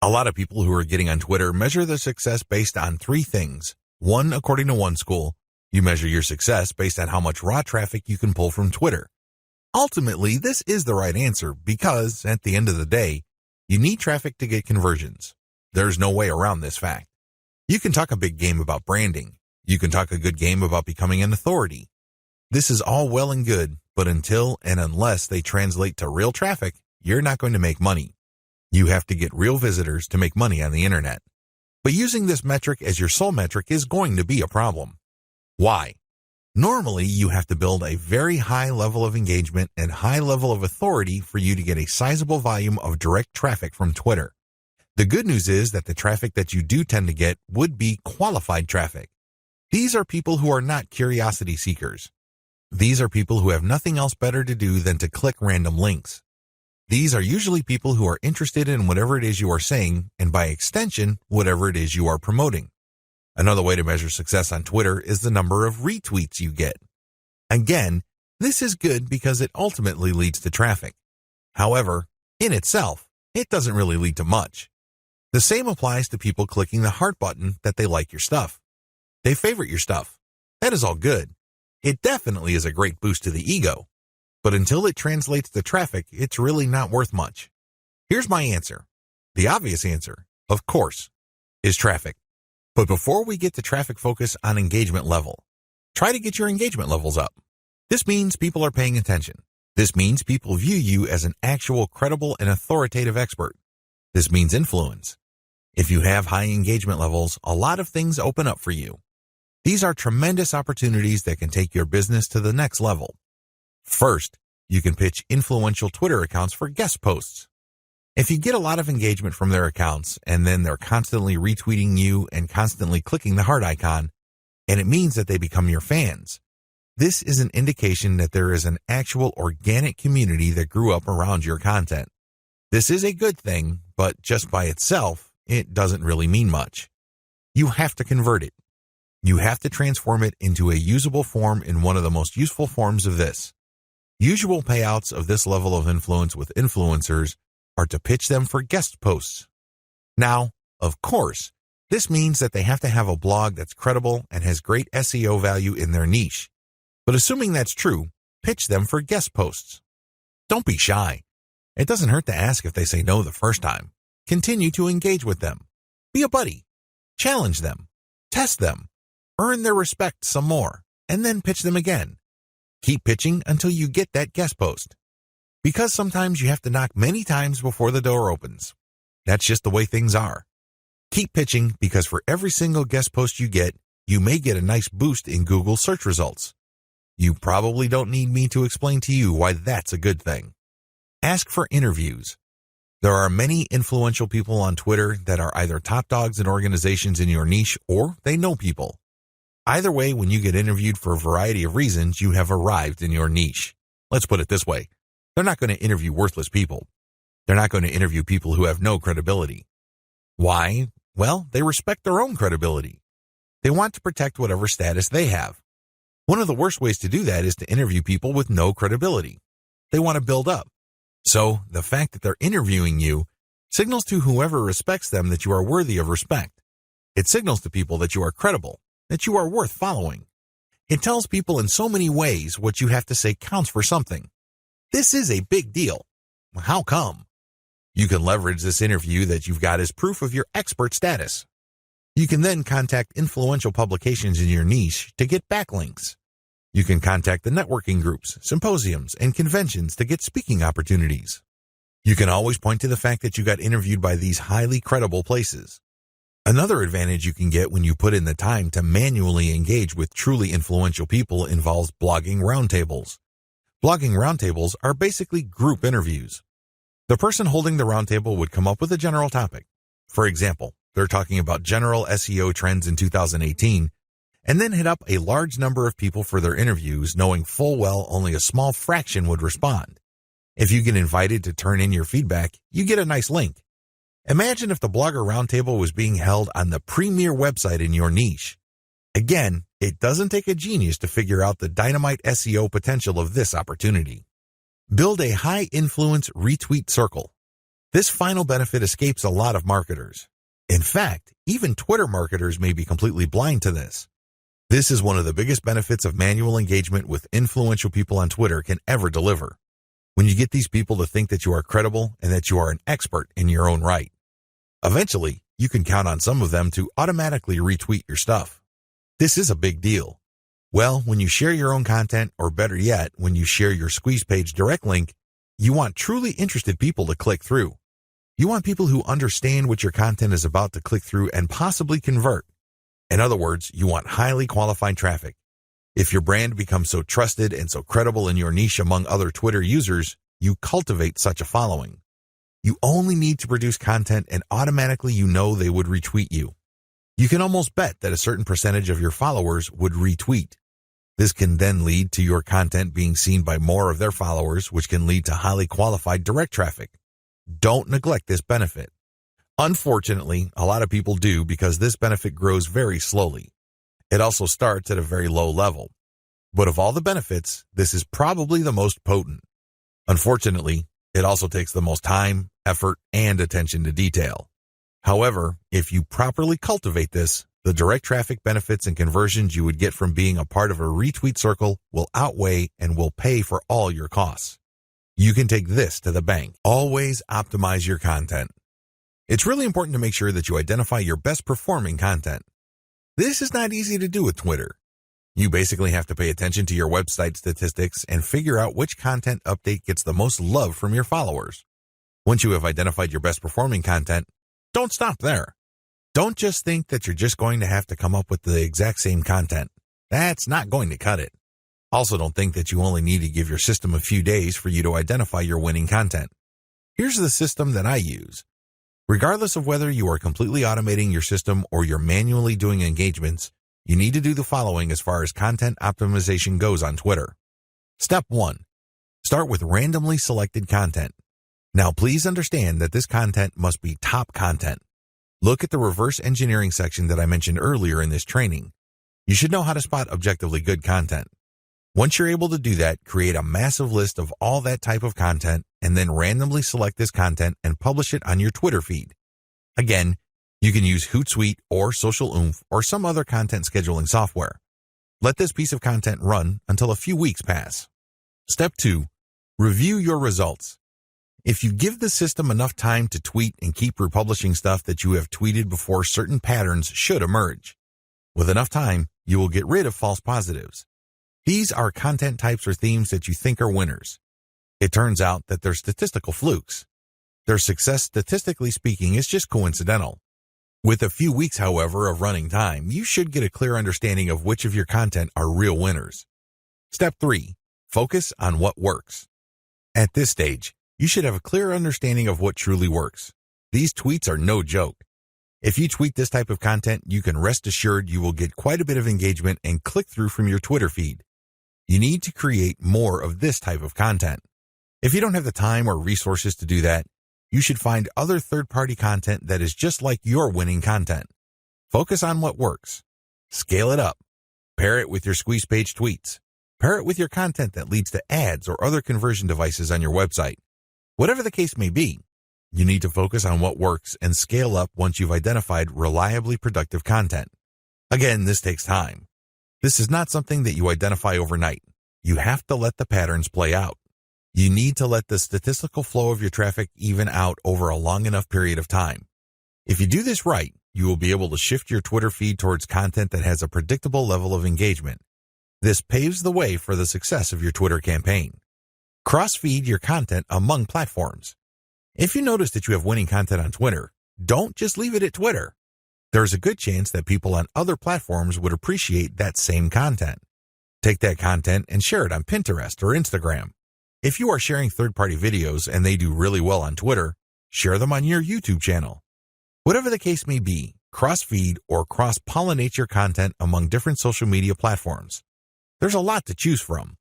A lot of people who are getting on Twitter measure their success based on three things. One, according to one school, you measure your success based on how much raw traffic you can pull from Twitter. Ultimately, this is the right answer because, at the end of the day, you need traffic to get conversions. There's no way around this fact. You can talk a big game about branding. You can talk a good game about becoming an authority. This is all well and good, but until and unless they translate to real traffic, you're not going to make money. You have to get real visitors to make money on the internet. But using this metric as your sole metric is going to be a problem. Why? Normally, you have to build a very high level of engagement and high level of authority for you to get a sizable volume of direct traffic from Twitter. The good news is that the traffic that you do tend to get would be qualified traffic. These are people who are not curiosity seekers. These are people who have nothing else better to do than to click random links. These are usually people who are interested in whatever it is you are saying, and by extension, whatever it is you are promoting. Another way to measure success on Twitter is the number of retweets you get. Again, this is good because it ultimately leads to traffic. However, in itself, it doesn't really lead to much. The same applies to people clicking the heart button that they like your stuff. They favorite your stuff. That is all good. It definitely is a great boost to the ego. But until it translates to traffic, it's really not worth much. Here's my answer. The obvious answer, of course, is traffic. But before we get to traffic, focus on engagement level. Try to get your engagement levels up. This means people are paying attention. This means people view you as an actual credible and authoritative expert. This means influence. If you have high engagement levels, a lot of things open up for you. These are tremendous opportunities that can take your business to the next level. First, you can pitch influential Twitter accounts for guest posts. If you get a lot of engagement from their accounts and then they're constantly retweeting you and constantly clicking the heart icon, and it means that they become your fans, this is an indication that there is an actual organic community that grew up around your content. This is a good thing, but just by itself, it doesn't really mean much. You have to convert it. You have to transform it into a usable form in one of the most useful forms of this. Usual payouts of this level of influence with influencers are to pitch them for guest posts. Now, of course, this means that they have to have a blog that's credible and has great SEO value in their niche. But assuming that's true, pitch them for guest posts. Don't be shy. It doesn't hurt to ask if they say no the first time. Continue to engage with them. Be a buddy. Challenge them. Test them. Earn their respect some more, and then pitch them again. Keep pitching until you get that guest post. Because sometimes you have to knock many times before the door opens. That's just the way things are. Keep pitching because for every single guest post you get, you may get a nice boost in Google search results. You probably don't need me to explain to you why that's a good thing. Ask for interviews. There are many influential people on Twitter that are either top dogs in organizations in your niche or they know people. Either way, when you get interviewed for a variety of reasons, you have arrived in your niche. Let's put it this way. They're not going to interview worthless people. They're not going to interview people who have no credibility. Why? Well, they respect their own credibility. They want to protect whatever status they have. One of the worst ways to do that is to interview people with no credibility. They want to build up. So, the fact that they're interviewing you signals to whoever respects them that you are worthy of respect. It signals to people that you are credible, that you are worth following. It tells people in so many ways what you have to say counts for something. This is a big deal. How come? You can leverage this interview that you've got as proof of your expert status. You can then contact influential publications in your niche to get backlinks. You can contact the networking groups, symposiums, and conventions to get speaking opportunities. You can always point to the fact that you got interviewed by these highly credible places. Another advantage you can get when you put in the time to manually engage with truly influential people involves blogging roundtables. Blogging roundtables are basically group interviews. The person holding the roundtable would come up with a general topic. For example, they're talking about general SEO trends in 2018, and then hit up a large number of people for their interviews, knowing full well only a small fraction would respond. If you get invited to turn in your feedback, you get a nice link. Imagine if the Blogger Roundtable was being held on the premier website in your niche. Again, it doesn't take a genius to figure out the dynamite SEO potential of this opportunity. Build a high-influence retweet circle. This final benefit escapes a lot of marketers. In fact, even Twitter marketers may be completely blind to this. This is one of the biggest benefits of manual engagement with influential people on Twitter can ever deliver. When you get these people to think that you are credible and that you are an expert in your own right. Eventually, you can count on some of them to automatically retweet your stuff. This is a big deal. Well, when you share your own content, or better yet, when you share your squeeze page direct link, you want truly interested people to click through. You want people who understand what your content is about to click through and possibly convert. In other words, you want highly qualified traffic. If your brand becomes so trusted and so credible in your niche among other Twitter users, you cultivate such a following. You only need to produce content and automatically you know they would retweet you. You can almost bet that a certain percentage of your followers would retweet. This can then lead to your content being seen by more of their followers, which can lead to highly qualified direct traffic. Don't neglect this benefit. Unfortunately, a lot of people do because this benefit grows very slowly. It also starts at a very low level. But of all the benefits, this is probably the most potent. Unfortunately, it also takes the most time, effort, and attention to detail. However, if you properly cultivate this, the direct traffic benefits and conversions you would get from being a part of a retweet circle will outweigh and will pay for all your costs. You can take this to the bank. Always optimize your content. It's really important to make sure that you identify your best performing content. This is not easy to do with Twitter. You basically have to pay attention to your website statistics and figure out which content update gets the most love from your followers. Once you have identified your best performing content, don't stop there. Don't just think that you're just going to have to come up with the exact same content. That's not going to cut it. Also, don't think that you only need to give your system a few days for you to identify your winning content. Here's the system that I use. Regardless of whether you are completely automating your system or you're manually doing engagements, you need to do the following as far as content optimization goes on Twitter. Step 1. Start with randomly selected content. Now, please understand that this content must be top content. Look at the reverse engineering section that I mentioned earlier in this training. You should know how to spot objectively good content. Once you're able to do that, create a massive list of all that type of content and then randomly select this content and publish it on your Twitter feed. Again, you can use Hootsuite or Social Oomph or some other content scheduling software. Let this piece of content run until a few weeks pass. Step 2. Review your results. If you give the system enough time to tweet and keep republishing stuff that you have tweeted before, certain patterns should emerge. With enough time, you will get rid of false positives. These are content types or themes that you think are winners. It turns out that they're statistical flukes. Their success, statistically speaking, is just coincidental. With a few weeks, however, of running time, you should get a clear understanding of which of your content are real winners. Step 3. Focus on what works. At this stage, you should have a clear understanding of what truly works. These tweets are no joke. If you tweet this type of content, you can rest assured you will get quite a bit of engagement and click-through from your Twitter feed. You need to create more of this type of content. If you don't have the time or resources to do that, you should find other third-party content that is just like your winning content. Focus on what works. Scale it up. Pair it with your squeeze page tweets. Pair it with your content that leads to ads or other conversion devices on your website. Whatever the case may be, you need to focus on what works and scale up once you've identified reliably productive content. Again, this takes time. This is not something that you identify overnight. You have to let the patterns play out. You need to let the statistical flow of your traffic even out over a long enough period of time. If you do this right, you will be able to shift your Twitter feed towards content that has a predictable level of engagement. This paves the way for the success of your Twitter campaign. Cross-feed your content among platforms. If you notice that you have winning content on Twitter, don't just leave it at Twitter. There's a good chance that people on other platforms would appreciate that same content. Take that content and share it on Pinterest or Instagram. If you are sharing third-party videos and they do really well on Twitter, share them on your YouTube channel. Whatever the case may be, cross-feed or cross-pollinate your content among different social media platforms. There's a lot to choose from.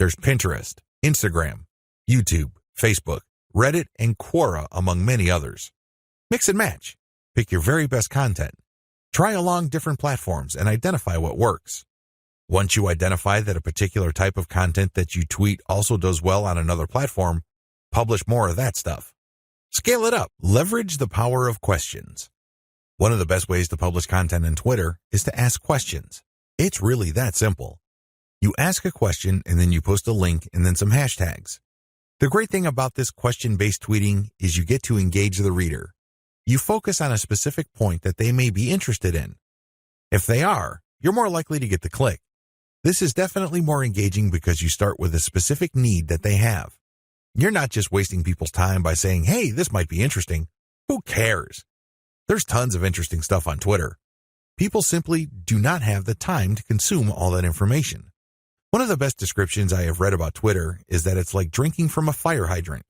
There's Pinterest, Instagram, YouTube, Facebook, Reddit, and Quora, among many others. Mix and match. Pick your very best content. Try along different platforms and identify what works. Once you identify that a particular type of content that you tweet also does well on another platform, publish more of that stuff. Scale it up. Leverage the power of questions. One of the best ways to publish content on Twitter is to ask questions. It's really that simple. You ask a question and then you post a link and then some hashtags. The great thing about this question-based tweeting is you get to engage the reader. You focus on a specific point that they may be interested in. If they are, you're more likely to get the click. This is definitely more engaging because you start with a specific need that they have. You're not just wasting people's time by saying, hey, this might be interesting. Who cares? There's tons of interesting stuff on Twitter. People simply do not have the time to consume all that information. One of the best descriptions I have read about Twitter is that it's like drinking from a fire hydrant.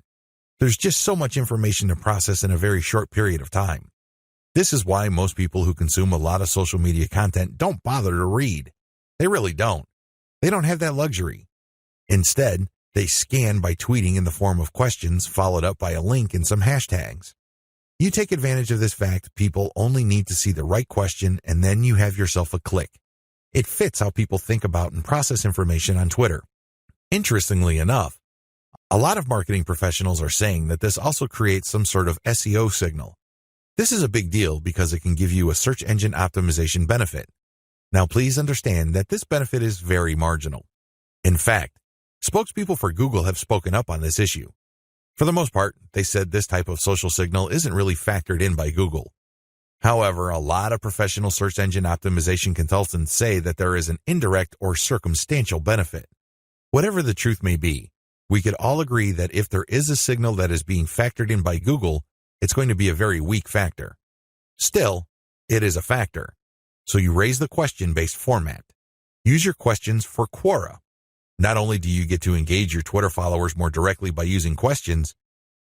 There's just so much information to process in a very short period of time. This is why most people who consume a lot of social media content don't bother to read. They really don't. They don't have that luxury. Instead, they scan by tweeting in the form of questions followed up by a link and some hashtags. You take advantage of this fact people only need to see the right question and then you have yourself a click. It fits how people think about and process information on Twitter. Interestingly enough, a lot of marketing professionals are saying that this also creates some sort of SEO signal. This is a big deal because it can give you a search engine optimization benefit. Now, please understand that this benefit is very marginal. In fact, spokespeople for Google have spoken up on this issue. For the most part, they said this type of social signal isn't really factored in by Google. However, a lot of professional search engine optimization consultants say that there is an indirect or circumstantial benefit. Whatever the truth may be, we could all agree that if there is a signal that is being factored in by Google, it's going to be a very weak factor. Still, it is a factor. So you raise the question-based format. Use your questions for Quora. Not only do you get to engage your Twitter followers more directly by using questions,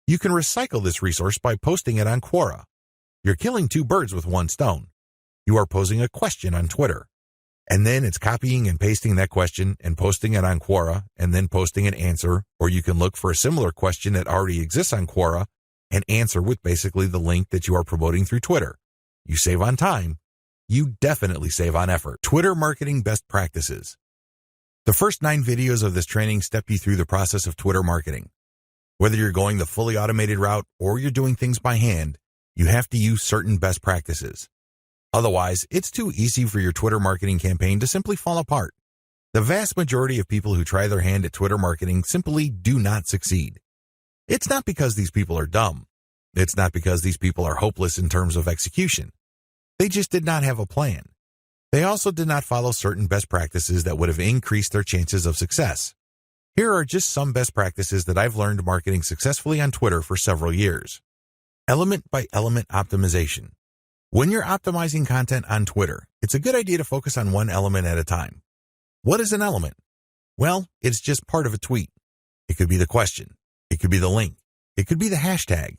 you can recycle this resource by posting it on Quora. You're killing two birds with one stone. You are posing a question on Twitter, and then it's copying and pasting that question and posting it on Quora and then posting an answer, or you can look for a similar question that already exists on Quora and answer with basically the link that you are promoting through Twitter. You save on time. You definitely save on effort. Twitter marketing best practices. The first 9 videos of this training step you through the process of Twitter marketing. Whether you're going the fully automated route or you're doing things by hand, you have to use certain best practices. Otherwise, it's too easy for your Twitter marketing campaign to simply fall apart. The vast majority of people who try their hand at Twitter marketing simply do not succeed. It's not because these people are dumb. It's not because these people are hopeless in terms of execution. They just did not have a plan. They also did not follow certain best practices that would have increased their chances of success. Here are just some best practices that I've learned marketing successfully on Twitter for several years. Element by element optimization. When you're optimizing content on Twitter, it's a good idea to focus on one element at a time. What is an element? Well, it's just part of a tweet. It could be the question. It could be the link. It could be the hashtag.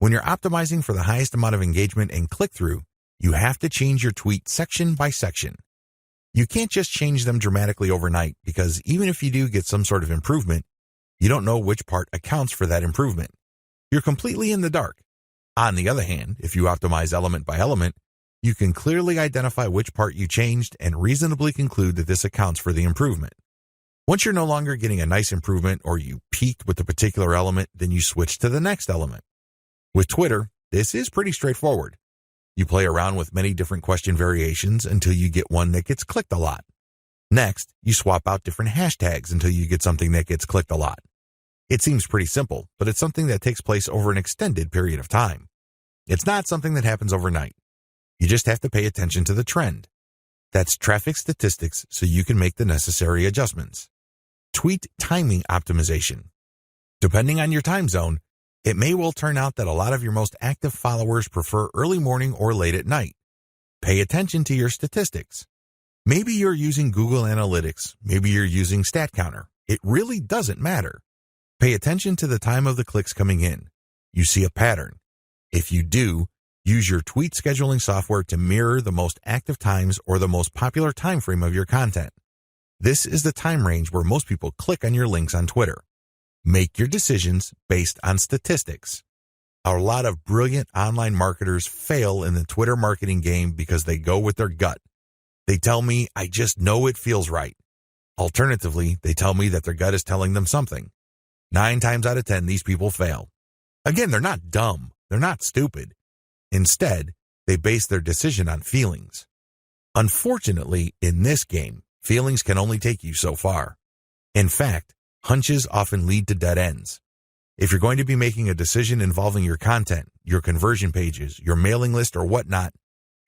When you're optimizing for the highest amount of engagement and click-through, you have to change your tweet section by section. You can't just change them dramatically overnight because even if you do get some sort of improvement, you don't know which part accounts for that improvement. You're completely in the dark. On the other hand, if you optimize element by element, you can clearly identify which part you changed and reasonably conclude that this accounts for the improvement. Once you're no longer getting a nice improvement or you peaked with a particular element, then you switch to the next element. With Twitter, this is pretty straightforward. You play around with many different question variations until you get one that gets clicked a lot. Next, you swap out different hashtags until you get something that gets clicked a lot. It seems pretty simple, but it's something that takes place over an extended period of time. It's not something that happens overnight. You just have to pay attention to the trend. That's traffic statistics so you can make the necessary adjustments. Tweet timing optimization. Depending on your time zone, it may well turn out that a lot of your most active followers prefer early morning or late at night. Pay attention to your statistics. Maybe you're using Google Analytics. Maybe you're using StatCounter. It really doesn't matter. Pay attention to the time of the clicks coming in. You see a pattern. If you do, use your tweet scheduling software to mirror the most active times or the most popular time frame of your content. This is the time range where most people click on your links on Twitter. Make your decisions based on statistics. A lot of brilliant online marketers fail in the Twitter marketing game because they go with their gut. They tell me, I just know it feels right. Alternatively, they tell me that their gut is telling them something. 9 times out of 10, these people fail. Again, they're not dumb. They're not stupid. Instead, they base their decision on feelings. Unfortunately, in this game, feelings can only take you so far. In fact, hunches often lead to dead ends. If you're going to be making a decision involving your content, your conversion pages, your mailing list, or whatnot,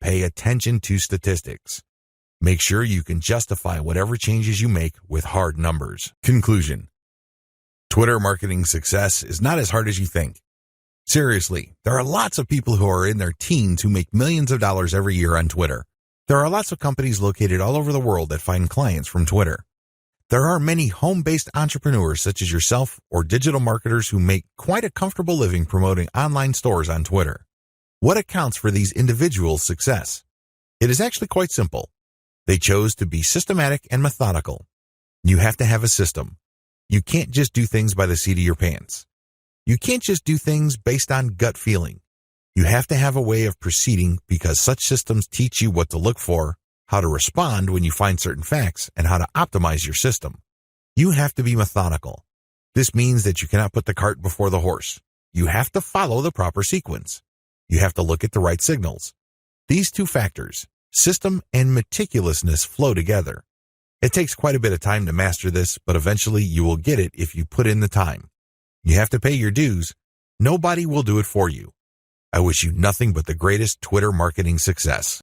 pay attention to statistics. Make sure you can justify whatever changes you make with hard numbers. Conclusion. Twitter marketing success is not as hard as you think. Seriously, there are lots of people who are in their teens who make millions of dollars every year on Twitter. There are lots of companies located all over the world that find clients from Twitter. There are many home-based entrepreneurs such as yourself or digital marketers who make quite a comfortable living promoting online stores on Twitter. What accounts for these individuals' success? It is actually quite simple. They chose to be systematic and methodical. You have to have a system. You can't just do things by the seat of your pants. You can't just do things based on gut feeling. You have to have a way of proceeding because such systems teach you what to look for, how to respond when you find certain facts, and how to optimize your system. You have to be methodical. This means that you cannot put the cart before the horse. You have to follow the proper sequence. You have to look at the right signals. These two factors, system and meticulousness, flow together. It takes quite a bit of time to master this, but eventually you will get it if you put in the time. You have to pay your dues. Nobody will do it for you. I wish you nothing but the greatest Twitter marketing success.